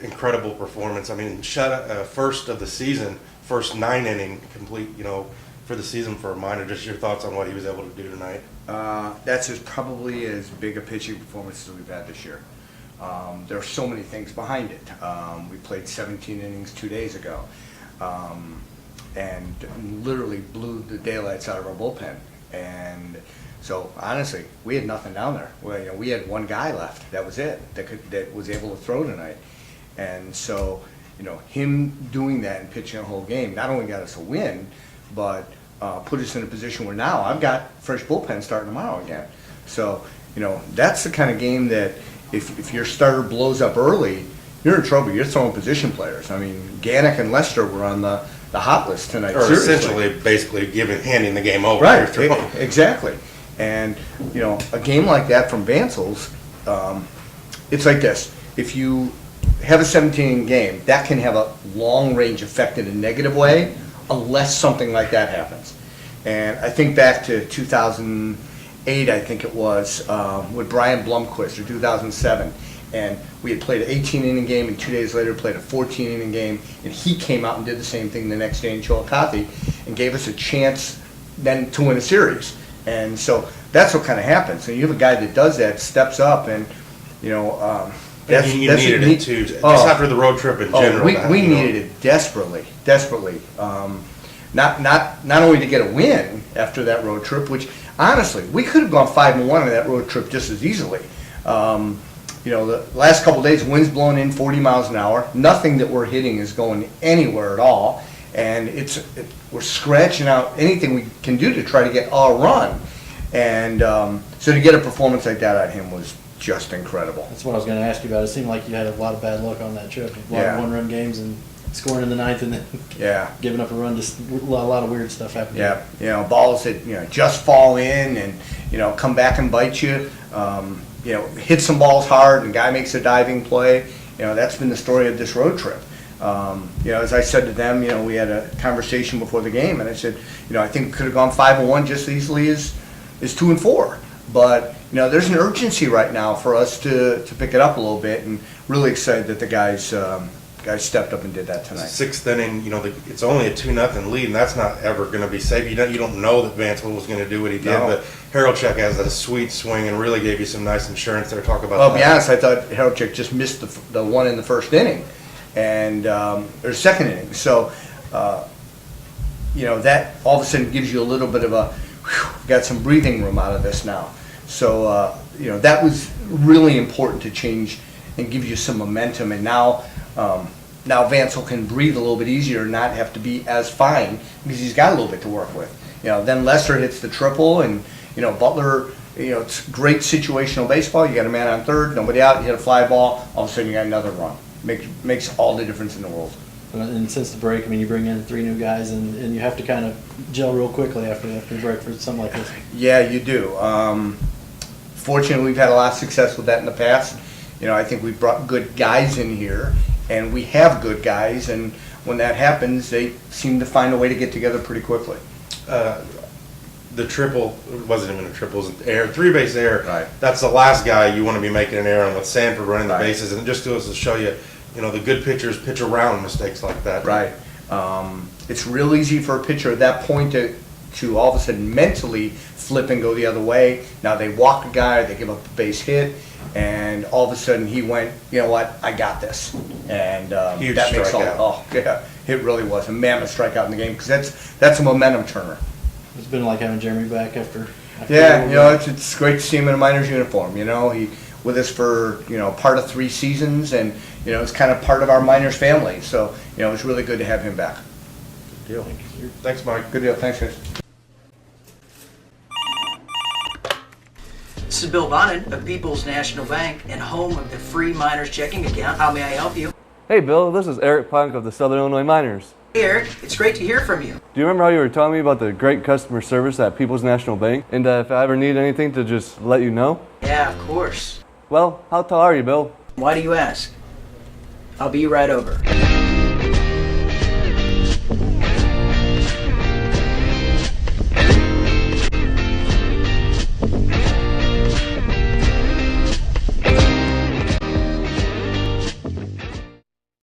Incredible performance. I mean, first of the season, first 9-inning complete, for the season for a minor. Just your thoughts on what he was able to do tonight. That's probably as big a pitching performance as we've had this year. There are so many things behind it. We played 17 innings 2 days ago, and literally blew the daylights out of our bullpen. And so honestly, we had nothing down there. Well, we had one guy left. That was it. That was able to throw tonight. And so, him doing that and pitching a whole game not only got us a win, but put us in a position where now I've got fresh bullpen starting tomorrow again. So, that's the kind of game that if your starter blows up early, you're in trouble. You're throwing position players. I mean, Gannett and Lester were on the hot list tonight. Or seriously. essentially, basically handing the game over. Right, exactly. And, a game like that from Vancel's, it's like this. If you have a 17-inning game, that can have a long-range effect in a negative way unless something like that happens. And I think back to 2008, I think it was, with Brian Blomquist, or 2007. And we had played an 18-inning game, and 2 days later played a 14-inning game, and he came out and did the same thing the next day in Chillicothe and gave us a chance then to win a series. And so that's what kind of happens. And you have a guy that does that, steps up, and That's needed it too. Just after the road trip in general. We needed it desperately. Not only to get a win after that road trip, which honestly we could have gone 5-1 on that road trip just as easily. The last couple of days, wind's blowing in 40 miles an hour. Nothing that we're hitting is going anywhere at all, and we're scratching out anything we can do to try to get a run. And so to get a performance like that out of him was just incredible. That's what I was going to ask you about. It seemed like you had a lot of bad luck on that trip. A lot of one-run games and scoring in the ninth and then giving up a run. Just a lot of weird stuff happened. Yeah, balls that just fall in and come back and bite you. Hit some balls hard and guy makes a diving play. That's been the story of this road trip. As I said to them, we had a conversation before the game, and I said, I think we could have gone 5-1 just as easily as 2-4. But there's an urgency right now for us to pick it up a little bit, and really excited that the guys stepped up and did that tonight. Sixth inning, it's only a 2-0 lead, and that's not ever going to be safe. You don't know that Vanceville was going to do what he did, but Haroldchuk has a sweet swing and really gave you some nice insurance there. Talk about that. I'll be honest, I thought Haroldchuk just missed the one in the first inning, and or second inning. So, that all of a sudden gives you a little bit of a got some breathing room out of this now. So, that was really important to change and give you some momentum. And now Vanceville can breathe a little bit easier and not have to be as fine because he's got a little bit to work with. Then Lester hits the triple, and Butler. It's great situational baseball. You got a man on third, nobody out. You hit a fly ball. All of a sudden, you got another run. Makes all the difference in the world. And since the break, you bring in 3 new guys, and you have to kind of gel real quickly after the break for something like this. Yeah, you do. Fortunately, we've had a lot of success with that in the past. I think we've brought good guys in here, and we have good guys, and when that happens, they seem to find a way to get together pretty quickly. The triple wasn't even a triple; it was an error, 3-base error. Right. That's the last guy you want to be making an error on with Sanford running the bases, and it just goes to show you, the good pitchers pitch around mistakes like that. Right. It's real easy for a pitcher at that point to all of a sudden mentally flip and go the other way. Now they walk a guy, they give up a base hit, and all of a sudden he went, I got this. And huge that makes strikeout. It really was a mammoth strikeout in the game, because that's a momentum turner. It's been like having Jeremy back after it's great to see him in a Miners uniform. He with us for part of 3 seasons, and it's kind of part of our Miners family. So it's really good to have him back. Good deal. Thanks, Mike. Good deal. Thanks, guys. This is Bill Bonin of People's National Bank and home of the free Miners checking account. How may I help you? Hey Bill, this is Eric Punk of the Southern Illinois Miners. Hey Eric, it's great to hear from you. Do you remember how you were telling me about the great customer service at People's National Bank? And if I ever need anything, to just let you know? Yeah, of course. Well, how tall are you, Bill? Why do you ask? I'll be right over.